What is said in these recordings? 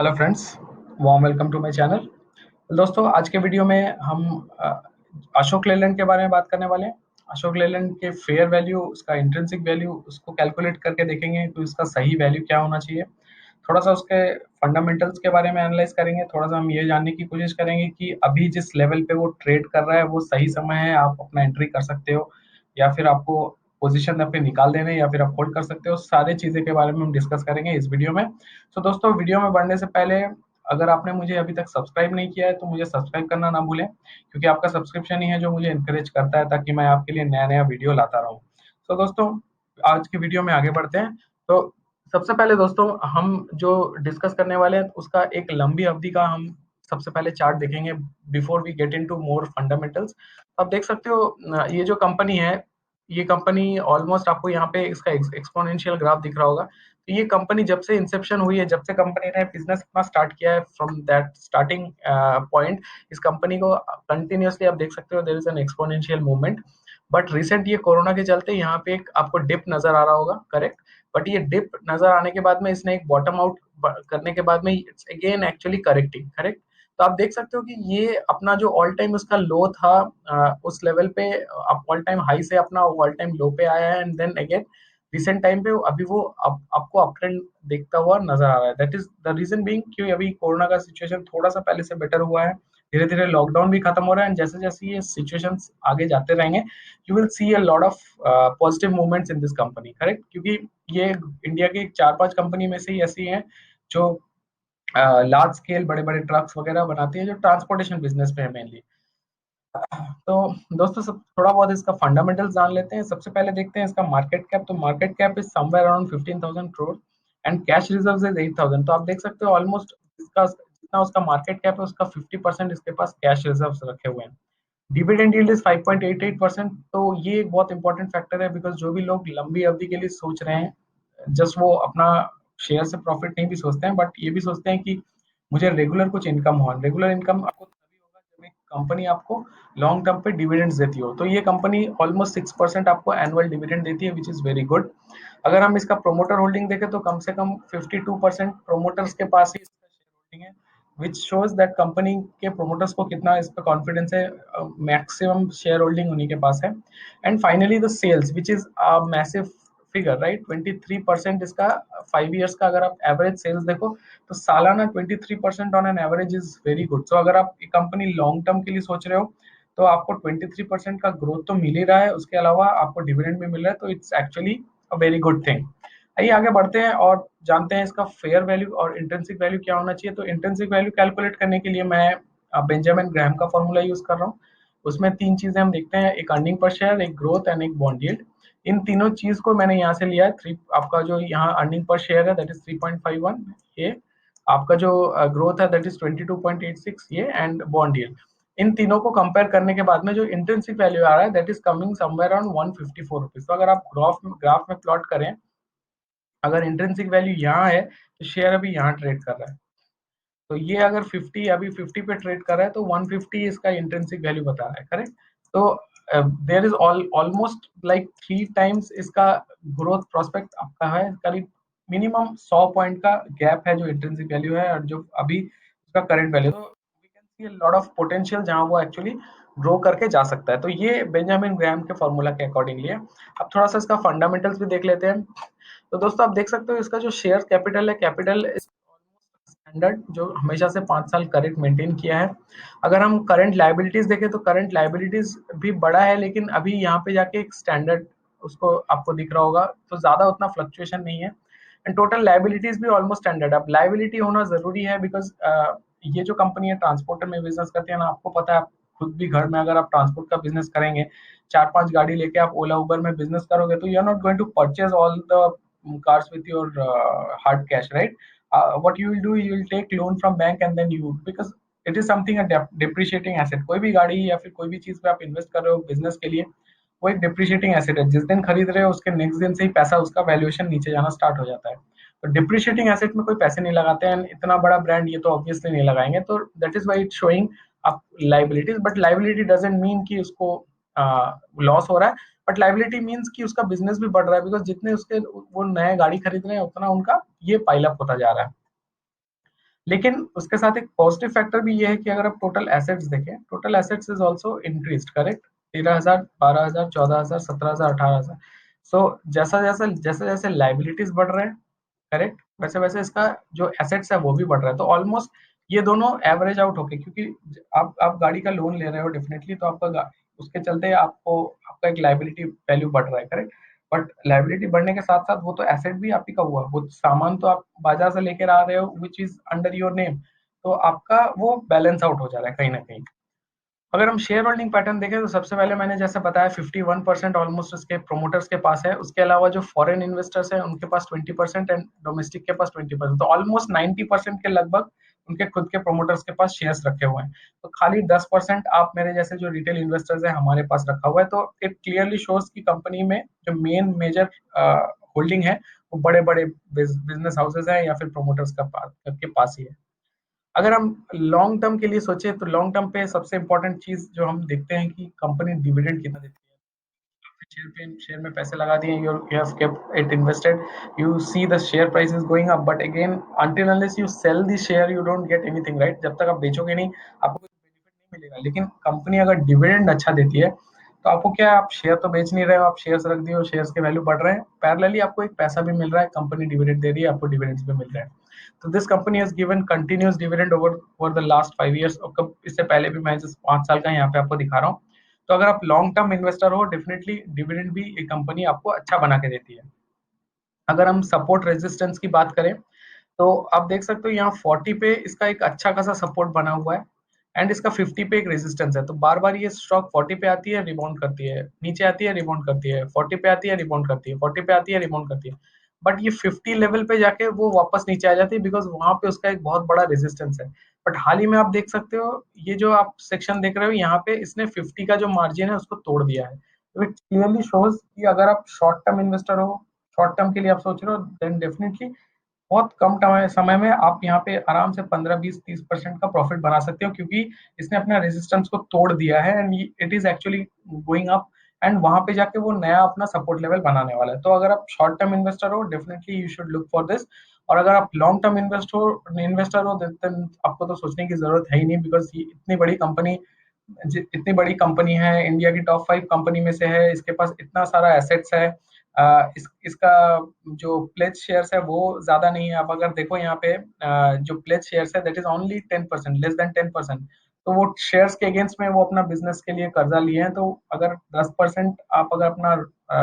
Hello friends, warm welcome to my channel. दोस्तों, आज के वीडियो में हम अशोक लेलैंड के बारे में बात करने वाले हैं। अशोक लेलैंड के फेयर वैल्यू, उसका इंट्रिंसिक वैल्यू, उसको कैलकुलेट करके देखेंगे तो इसका सही वैल्यू क्या होना चाहिए। थोड़ा सा उसके फंडामेंटल्स के बारे में एनालाइज करेंगे। थोड़ा सा हम ये जानने की कोशिश करेंगे कि अभी जिस लेवल पे वो ट्रेड कर रहा है वो सही समय है, आप अपना एंट्री कर सकते हो या फिर आपको पोजीशन अपने निकाल देने या फिर आप होल्ड कर सकते हो। सारी चीजें के बारे में हम डिस्कस करेंगे इस वीडियो में। तो दोस्तों, वीडियो में बढ़ने से पहले अगर आपने मुझे अभी तक सब्सक्राइब नहीं किया है तो मुझे सब्सक्राइब करना ना भूलें, क्योंकि आपका सब्सक्रिप्शन ही है जो मुझे इनकरेज करता है ताकि मैं आपके लिए नया नया वीडियो लाता रहूं। तो दोस्तों, आज की वीडियो में आगे बढ़ते हैं। तो सबसे पहले दोस्तों, हम जो डिस्कस करने वाले हैं उसका एक लंबी अवधि का हम सबसे पहले चार्ट देखेंगे before we get into more fundamentals. आप देख सकते हो, ये जो कंपनी है, ये कंपनी ऑलमोस्ट आपको यहाँ पे इसका एक्सपोनेंशियल ग्राफ दिख रहा होगा। तो ये कंपनी जब से इंसेप्शन हुई है, जब से कंपनी ने बिजनेस अपना स्टार्ट किया है, फ्रॉम दैट स्टार्टिंग पॉइंट इस कंपनी को कंटिन्यूअसली आप देख सकते हो there is an exponential movement. But recent ये कोरोना के चलते यहाँ पे एक आपको डिप नजर आ रहा होगा, करेक्ट। बट ये डिप नजर आने के बाद में इसने एक बॉटम आउट करने के बाद में it's again actually correcting, correct. तो आप देख सकते हो कि ये अपना जो ऑल टाइम उसका लो था, उस लेवल पे ऑल टाइम हाई से अपना ऑल टाइम लो पे आया है, and then again recent time पे अभी वो आपको अप ट्रेंड देखता हुआ नजर आ रहा है। That is the reason being कि अभी कोरोना का सिचुएशन थोड़ा सा पहले से बेटर हुआ है, धीरे धीरे लॉकडाउन भी खत्म हो रहा है, एंड जैसे जैसे ये सिचुएशन आगे जाते रहेंगे you will see a lot of positive movements in this company, correct. क्योंकि ये इंडिया की 4-5 कंपनी में से ही ऐसी हैं जो लार्ज स्केल बड़े बड़े ट्रक्स वगैरह बनाती है, जो ट्रांसपोर्टेशन बिजनेस पे है मेनली। तो दोस्तों, सब थोड़ा बहुत इसका फंडामेंटल्स जान लेते हैं। सबसे पहले देखते हैं इसका मार्केट कैप। तो market cap is somewhere around 15,000 crore and cash reserves is 8,000। तो आप देख सकते हो ऑलमोस्ट इसका जितना उसका मार्केट कैप है उसका 50% इसके पास कैश रिजर्व्स रखे हुए हैं। Dividend yield is 5.88%। तो ये एक बहुत इंपॉर्टेंट फैक्टर है, बिकॉज जो भी लोग लंबी अवधि के लिए सोच रहे हैं, जस्ट वो अपना शेयर से प्रॉफिट नहीं भी सोचते हैं, बट ये भी सोचते हैं कि मुझे रेगुलर कुछ इनकम हो। रेगुलर इनकम आपको तभी होगा जब एक कंपनी आपको लॉन्ग टर्म पे डिविडेंड्स देती हो। तो ये कंपनी ऑलमोस्ट 6% आपको एनुअल डिविडेंड देती है, विच इज वेरी गुड। अगर हम इसका प्रोमोटर होल्डिंग देखें तो कम से कम 52% प्रोमोटर्स के पास ही इसका शेयर होल्डिंग है, विच शोज दैट कंपनी के प्रोमोटर्स को कितना इस पर कॉन्फिडेंस है। मैक्सिमम शेयर होल्डिंग उन्हीं के पास है। And finally the sales, which is massive figure, right. 23% इसका 5 ईयर्स का अगर आप एवरेज सेल्स देखो तो सालाना 23% on an average is very good. So अगर आप कंपनी लॉन्ग टर्म के लिए सोच रहे हो तो आपको 23% का ग्रोथ तो मिल ही रहा है, उसके अलावा आपको डिविडेंड भी मिल रहा है, तो it's actually a very good thing. आइए आगे बढ़ते हैं और जानते हैं इसका फेयर वैल्यू और इंट्रिंसिक वैल्यू क्या होना चाहिए। तो इंट्रिंसिक वैल्यू कैलकुलेट करने के लिए मैं बेंजामिन ग्राहम का फॉर्मूला यूज कर रहा हूँ। उसमें तीन चीजें हम देखते हैं, एक अर्निंग पर शेयर, एक ग्रोथ एंड एक बॉन्ड यील्ड। इन तीनों चीज को मैंने यहाँ से लिया है। थ्री आपका जो यहाँ अर्निंग पर शेयर है दैट इज 3.51, ये आपका जो ग्रोथ है दैट इज 22.86, ये एंड बॉन्ड यील्ड। इन तीनों को कंपेयर करने के बाद में जो इंट्रिंसिक वैल्यू आ रहा है that is coming somewhere around 154 rupees. तो अगर आप ग्राफ में प्लॉट करें, अगर इंट्रिंसिक वैल्यू यहाँ है तो शेयर अभी यहाँ ट्रेड कर रहा है। तो ये अगर 50 अभी 50 पे ट्रेड कर रहा है तो 150 इसका इंट्रिंसिक वैल्यू बता रहा है, करेक्ट। तो there is almost like 3 times इसका ग्रोथ प्रोस्पेक्ट आपका है। करीब मिनिमम 100 पॉइंट का गैप है जो इंट्रिंसिक वैल्यू है और जो अभी उसका करंट वैल्यू। तो we can see a lot of potential जहां वो एक्चुअली ग्रो करके जा सकता है। तो ये बेंजामिन ग्राहम के फॉर्मूला के अकॉर्डिंगली है। अब थोड़ा सा इसका फंडामेंटल्स भी देख लेते हैं। तो दोस्तों, आप देख सकते हो इसका जो शेयर कैपिटल है, कैपिटल स्टैंडर्ड जो हमेशा से 5 साल करेक्ट मेंटेन किया है। अगर हम करंट लाइबिलिटीज देखें तो करंट लाइबिलिटीज भी बड़ा है, लेकिन अभी यहाँ पे जाके एक स्टैंडर्ड उसको आपको दिख रहा होगा, तो ज्यादा उतना फ्लक्चुएशन नहीं है। एंड टोटल लाइबिलिटीज भी ऑलमोस्ट स्टैंडर्ड। अब लाइबिलिटी होना जरूरी है बिकॉज ये जो कंपनी है ट्रांसपोर्टर में बिजनेस करती है ना, आपको पता है, आप खुद भी घर में अगर आप ट्रांसपोर्ट का बिजनेस करेंगे, 4-5 गाड़ी लेके आप ओला उबर में बिजनेस करोगे, तो you are not going to purchase all the cars with your hard cash, right? What you will do, you will take loan from bank and then you, because it is something a depreciating asset। कोई भी गाड़ी या फिर कोई भी चीज पे आप इन्वेस्ट कर रहे हो बिजनेस के लिए, वो एक डिप्रिशिएटिंग एसेट है। जिस दिन खरीद रहे हो उसके नेक्स्ट दिन से ही पैसा उसका वैल्यूएशन नीचे जाना स्टार्ट हो जाता है। तो डिप्रिशिएटिंग एसेट में कोई पैसे नहीं लगाते हैं, इतना बड़ा ब्रांड ये तो ऑब्वियसली नहीं लगाएंगे। तो that is why it showing up liabilities. But liability doesn't mean कि उसको लॉस हो रहा है, बट लाइबिलिटी मीन्स कि उसका बिजनेस भी बढ़ रहा है, बिकॉज जितने उसके वो नए गाड़ी खरीद रहे हैं उतना उनका ये पाइल अप होता जा रहा है। लेकिन उसके साथ एक पॉजिटिव फैक्टर भी ये है कि अगर आप टोटल एसेट्स देखें, total assets is also increase, correct. 13,000, 12,000, 14,000, 17,000, 18,000। सो जैसे जैसे लाइबिलिटीज बढ़ रहे हैं, करेक्ट, वैसे वैसे इसका जो एसेट्स है वो भी बढ़ रहा है। तो ऑलमोस्ट ये दोनों एवरेज आउट होके, क्योंकि आप गाड़ी का लोन ले रहे हो डेफिनेटली, तो उसके चलते आपको आपका एक लाइबिलिटी वैल्यू बढ़ रहा है, करेक्ट। बट लाइबिलिटी बढ़ने के साथ साथ वो तो एसेट भी आप ही का हुआ, वो सामान तो आप बाजार से लेकर आ रहे हो which is under your name, तो आपका वो बैलेंस आउट हो जा रहा है कहीं ना कहीं। अगर हम शेयर होल्डिंग पैटर्न देखें तो सबसे पहले मैंने जैसे बताया 51% ऑलमोस्ट उसके प्रोमोटर्स के पास है। उसके अलावा जो फॉरेन इन्वेस्टर्स हैं उनके पास 20% एंड डोमेस्टिक के पास 20%, तो ऑलमोस्ट 90% के लगभग उनके खुद के प्रोमोटर्स के पास शेयर्स रखे हुए हैं। तो खाली 10% आप मेरे जैसे जो रिटेल इन्वेस्टर्स हैं हमारे पास रखा हुआ है। तो इट क्लियरली शोज की कंपनी में जो मेन मेजर होल्डिंग है वो बड़े बड़े बिजनेस हाउसेज हैं या फिर प्रोमोटर्स के पास ही है। अगर हम लॉन्ग टर्म के लिए सोचे तो लॉन्ग टर्म पे सबसे इंपॉर्टेंट चीज जो हम देखते हैं कि कंपनी डिविडेंड कितना देती है। शेयर में पैसे लगा दिए, you have kept it invested, you see the share price is going up, but again until unless you sell the share you don't get anything, right. जब तक आप बेचोगे नहीं आपको कुछ बेनिफिट नहीं मिलेगा। लेकिन कंपनी अगर डिविडेंड अच्छा देती है तो आपको क्या है, आप शेयर तो बेच नहीं रहे हो, आप शेयर्स रख दिए हो, शेयर्स के वैल्यू बढ़ रहे हैं, पैरेलली आपको एक पैसा भी मिल रहा है, कंपनी डिविडेंड दे रही है, आपको डिविडेंड्स भी मिल रहे हैं। तो this company has given continuous dividend over over the last 5 years, और कब इससे पहले भी मैं जिस 5 साल का यहाँ पे आपको दिखा रहा हूँ। तो अगर आप लॉन्ग टर्म इन्वेस्टर हो डेफिनेटली डिविडेंड भी एक कंपनी आपको अच्छा बना के देती है। अगर हम सपोर्ट रेजिस्टेंस की बात करें तो आप देख सकते हो यहाँ 40 पे इसका एक अच्छा खासा सपोर्ट बना हुआ है एंड इसका 50 पे एक रेजिस्टेंस है। तो बार बार ये स्टॉक 40 पे आती है, रिबाउंड करती है, नीचे आती है, रिबाउंड करती है, 40 पे आती है, रिबाउंड करती है, 40 पे आती है, रिबाउंड करती है। बट ये 50 लेवल पे जाके वो वापस नीचे आ जाती है बिकॉज वहां पे उसका एक बहुत बड़ा रेजिस्टेंस है। बट हाल ही में आप देख सकते हो ये जो आप सेक्शन देख रहे हो यहाँ पे इसने 50 का जो मार्जिन है उसको तोड़ दिया है। तो इट क्लियरली शोज कि अगर आप शॉर्ट टर्म इन्वेस्टर हो, शॉर्ट टर्म के लिए आप सोच रहे हो, देन डेफिनेटली बहुत कम समय में आप यहाँ पे आराम से 15, 20, 30% का प्रॉफिट बना सकते हो, क्योंकि इसने अपना रेजिस्टेंस को तोड़ दिया है and it is actually going up and वहां पे जाके वो नया अपना सपोर्ट लेवल बनाने वाला है। तो अगर आप शॉर्ट टर्म इन्वेस्टर हो definitely you should look for this. और अगर आप लॉन्ग टर्म इन्वेस्टर हो देन आपको तो सोचने की जरूरत है ही नहीं, बिकॉज ये इतनी बड़ी कंपनी है, इंडिया की टॉप 5 कंपनी में से है, इसके पास इतना सारा एसेट्स है। इसका जो प्लेज शेयर्स है वो ज्यादा नहीं है। आप अगर देखो यहाँ पे जो प्लेज शेयर्स है that is only 10%, less than 10%। तो वो शेयर्स के अगेंस्ट में वो अपना बिजनेस के लिए कर्जा लिए हैं। तो अगर 10% आप अगर अपना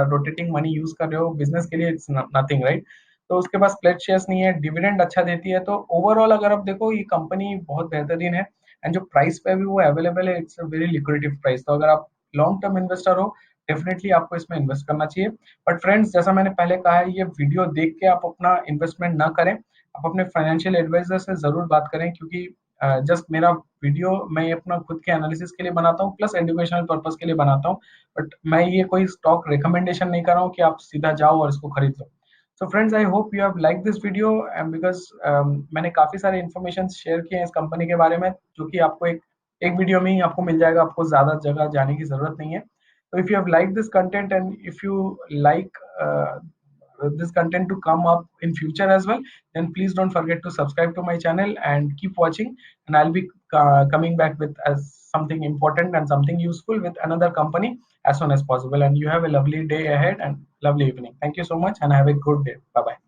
रोटेटिंग मनी यूज कर रहे हो बिजनेस के लिए, इट्स नथिंग, राइट। तो उसके पास प्लेज शेयर्स नहीं है, डिविडेंड अच्छा देती है। तो ओवरऑल अगर आप देखो ये कंपनी बहुत बेहतरीन है एंड जो प्राइस पे भी वो अवेलेबल है इट्स अ वेरी लिक्विडेटिव प्राइस। तो अगर आप लॉन्ग टर्म इन्वेस्टर हो डेफिनेटली आपको इसमें इन्वेस्ट करना चाहिए। बट फ्रेंड्स जैसा मैंने पहले कहा है, ये वीडियो देख के आप अपना इन्वेस्टमेंट ना करें, आप अपने फाइनेंशियल एडवाइजर से जरूर बात करें, क्योंकि जस्ट मेरा वीडियो मैं अपना खुद के एनालिसिस के लिए बनाता हूँ प्लस एजुकेशनल पर्पज के लिए बनाता हूँ। बट मैं ये कोई स्टॉक रिकमेंडेशन नहीं कर रहा हूँ कि आप सीधा जाओ और इसको खरीद लो। So friends I hope you have like this video because मैंने काफी सारे इन्फॉर्मेशन शेयर किए हैं इस कंपनी के बारे में, जो कि आपको एक एक वीडियो में ही आपको मिल जाएगा, आपको ज्यादा जगह जाने की जरूरत नहीं है। So if you have liked this content and if you like this content to come up in future as well, then please don't forget to subscribe to my channel and keep watching. And I'll be coming back with as something important and something useful with another company as soon as possible. And you have a lovely day ahead and lovely evening. Thank you so much and have a good day. Bye bye.